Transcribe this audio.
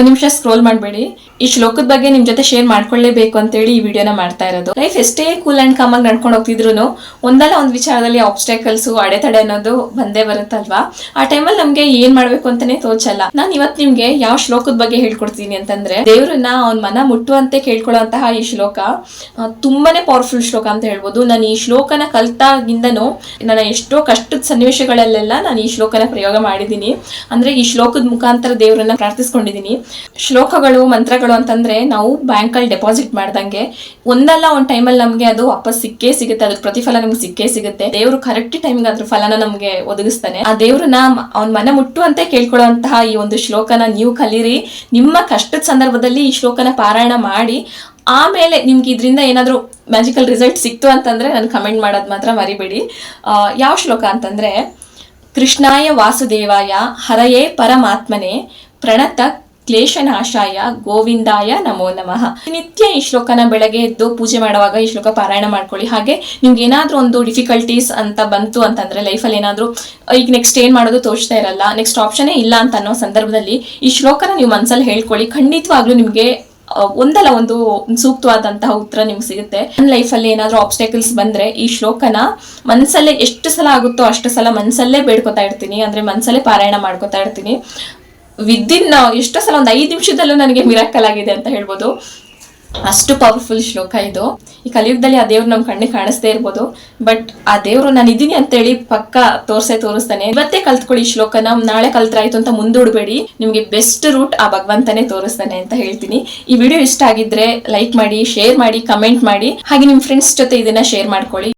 ಒಂದ್ ನಿಮಿಷ ಸ್ಕ್ರೋಲ್ ಮಾಡಬೇಡಿ. ಈ ಶ್ಲೋಕದ ಬಗ್ಗೆ ನಿಮ್ ಜೊತೆ ಶೇರ್ ಮಾಡ್ಕೊಳ್ಳೇಬೇಕು ಅಂತೇಳಿ ಈ ವಿಡಿಯೋನ ಮಾಡ್ತಾ ಇರೋದು. ಲೈಫ್ ಎಷ್ಟೇ ಕೂಲ್ ಅಂಡ್ ಕಾಮ್ ಆಗಿ ನಡ್ಕೊಂಡು ಹೋಗ್ತಿದ್ರು ಒಂದಲ್ಲ ಒಂದ್ ವಿಚಾರದಲ್ಲಿ ಆಬ್ಸ್ಟೆಕಲ್ಸ್ ಅಡೆತಡೆ ಅನ್ನೋದು ಬಂದೇ ಬರುತ್ತಲ್ವಾ. ಆ ಟೈಮಲ್ಲಿ ನಮ್ಗೆ ಏನ್ ಮಾಡ್ಬೇಕು ಅಂತಾನೆ ತೋಚಲ್ಲ. ನಾನು ಇವತ್ ನಿಮ್ಗೆ ಯಾವ ಶ್ಲೋಕದ ಬಗ್ಗೆ ಹೇಳ್ಕೊಡ್ತೀನಿ ಅಂತಂದ್ರೆ, ದೇವ್ರನ್ನ ಅವ್ನ ಮನ ಮುಟ್ಟುವಂತೆ ಕೇಳ್ಕೊಳ್ಳುವಂತಹ ಈ ಶ್ಲೋಕ ತುಂಬಾನೇ ಪವರ್ಫುಲ್ ಶ್ಲೋಕ ಅಂತ ಹೇಳ್ಬೋದು. ನಾನು ಈ ಶ್ಲೋಕನ ಕಲ್ತಾಗಿಂದನೂ ನನ್ನ ಎಷ್ಟೋ ಕಷ್ಟದ ಸನ್ನಿವೇಶಗಳಲ್ಲೆಲ್ಲ ನಾನು ಈ ಶ್ಲೋಕನ ಪ್ರಯೋಗ ಮಾಡಿದ್ದೀನಿ. ಅಂದ್ರೆ ಈ ಶ್ಲೋಕದ ಮುಖಾಂತರ ದೇವ್ರನ್ನ ಪ್ರಾರ್ಥಿಸ್ಕೊಂಡಿದ್ದೀನಿ. ಶ್ಲೋಕಗಳು ಮಂತ್ರಗಳು ಅಂತಂದ್ರೆ ನಾವು ಬ್ಯಾಂಕ್ ಅಲ್ಲಿ ಡೆಪಾಸಿಟ್ ಮಾಡ್ದಂಗೆ ಒಂದಲ್ಲ ಒಂದ್ ಟೈಮಲ್ಲಿ ನಮ್ಗೆ ಅದು ವಾಪಸ್ ಸಿಕ್ಕೇ ಸಿಗುತ್ತೆ, ಅದ್ರ ಪ್ರತಿಫಲ ನಮ್ಗೆ ಸಿಕ್ಕೇ ಸಿಗುತ್ತೆ. ದೇವ್ರು ಕರೆಕ್ಟ್ ಟೈಮ್ಗೆ ಅದ್ರ ಫಲನ ನಮ್ಗೆ ಒದಗಿಸ್ತಾನೆ. ಆ ದೇವ್ರನ್ನ ಅವ್ನ ಮನ ಮುಟ್ಟುವಂತೆ ಕೇಳ್ಕೊಳ್ಳುವಂತಹ ಈ ಒಂದು ಶ್ಲೋಕನ ನೀವು ಕಲೀರಿ. ನಿಮ್ಮ ಕಷ್ಟದ ಸಂದರ್ಭದಲ್ಲಿ ಈ ಶ್ಲೋಕನ ಪಾರಾಯಣ ಮಾಡಿ ಆಮೇಲೆ ನಿಮ್ಗೆ ಇದರಿಂದ ಏನಾದ್ರು ಮ್ಯಾಜಿಕಲ್ ರಿಸಲ್ಟ್ ಸಿಕ್ತು ಅಂತಂದ್ರೆ ನನ್ ಕಮೆಂಟ್ ಮಾಡೋದ್ ಮಾತ್ರ ಮರಿಬೇಡಿ. ಯಾವ ಶ್ಲೋಕ ಅಂತಂದ್ರೆ, ಕೃಷ್ಣಾಯ ವಾಸುದೇವಾಯ ಹರಯೇ ಪರಮಾತ್ಮನೆ ಪ್ರಣತ ಕ್ಲೇಶನಾಶಾಯ ಗೋವಿಂದಾಯ ನಮೋ ನಮಃ. ನಿತ್ಯ ಈ ಶ್ಲೋಕನ ಬೆಳಗ್ಗೆ ಎದ್ದು ಪೂಜೆ ಮಾಡುವಾಗ ಈ ಶ್ಲೋಕ ಪಾರಾಯಣ ಮಾಡ್ಕೊಳ್ಳಿ. ಹಾಗೆ ನಿಮ್ಗೆ ಏನಾದ್ರೂ ಒಂದು ಡಿಫಿಕಲ್ಟೀಸ್ ಅಂತ ಬಂತು ಅಂತಂದ್ರೆ, ಲೈಫಲ್ಲಿ ಏನಾದ್ರೂ ಈಗ ನೆಕ್ಸ್ಟ್ ಏನ್ ಮಾಡೋದು ತೋಚ್ತಾ ಇರಲ್ಲ, ನೆಕ್ಸ್ಟ್ ಆಪ್ಷನೇ ಇಲ್ಲ ಅಂತ ಅನ್ನೋ ಸಂದರ್ಭದಲ್ಲಿ ಈ ಶ್ಲೋಕನ ನೀವು ಮನ್ಸಲ್ಲಿ ಹೇಳ್ಕೊಳ್ಳಿ. ಖಂಡಿತವಾಗ್ಲೂ ನಿಮ್ಗೆ ಒಂದಲ್ಲ ಒಂದು ಸೂಕ್ತವಾದಂತಹ ಉತ್ತರ ನಿಮ್ಗೆ ಸಿಗುತ್ತೆ. ನನ್ನ ಲೈಫಲ್ಲಿ ಏನಾದ್ರೂ ಆಬ್ಸ್ಟೆಕಲ್ಸ್ ಬಂದ್ರೆ ಈ ಶ್ಲೋಕನ ಮನ್ಸಲ್ಲೇ ಎಷ್ಟು ಸಲ ಆಗುತ್ತೋ ಅಷ್ಟು ಸಲ ಮನ್ಸಲ್ಲೇ ಬೇಡ್ಕೊತಾ ಇರ್ತೀನಿ. ಅಂದ್ರೆ ಮನ್ಸಲ್ಲೇ ಪಾರಾಯಣ ಮಾಡ್ಕೊತಾ ಇರ್ತೀನಿ. ವಿದಿನ್ ಎಷ್ಟೋ ಸಲ ಒಂದು 5 ನಿಮಿಷದಲ್ಲೂ ನನಗೆ ಮಿರಾಕಲ್ ಆಗಿದೆ ಅಂತ ಹೇಳ್ಬೋದು. ಅಷ್ಟು ಪವರ್ಫುಲ್ ಶ್ಲೋಕ ಇದು. ಈ ಕಲಿಯುಗದಲ್ಲಿ ಆ ದೇವ್ರು ನಮ್ ಕಣ್ಣಿಗೆ ಕಾಣಿಸ್ದೇ ಇರ್ಬೋದು, ಬಟ್ ಆ ದೇವ್ರು ನಾನು ಇದೀನಿ ಅಂತೇಳಿ ಪಕ್ಕ ತೋರಿಸ್ತಾನೆ. ಇವತ್ತೇ ಕಲ್ತ್ಕೊಳ್ಳಿ ಈ ಶ್ಲೋಕನ, ನಾಳೆ ಕಲ್ತ್ರಾಯ್ತು ಅಂತ ಮುಂದೂಡಬೇಡಿ. ನಿಮ್ಗೆ ಬೆಸ್ಟ್ ರೂಟ್ ಆ ಭಗವಂತನೇ ತೋರಿಸ್ತಾನೆ ಅಂತ ಹೇಳ್ತೀನಿ. ಈ ವಿಡಿಯೋ ಇಷ್ಟ ಆಗಿದ್ರೆ ಲೈಕ್ ಮಾಡಿ, ಶೇರ್ ಮಾಡಿ, ಕಮೆಂಟ್ ಮಾಡಿ. ಹಾಗೆ ನಿಮ್ ಫ್ರೆಂಡ್ಸ್ ಜೊತೆ ಇದನ್ನ ಶೇರ್ ಮಾಡ್ಕೊಳ್ಳಿ.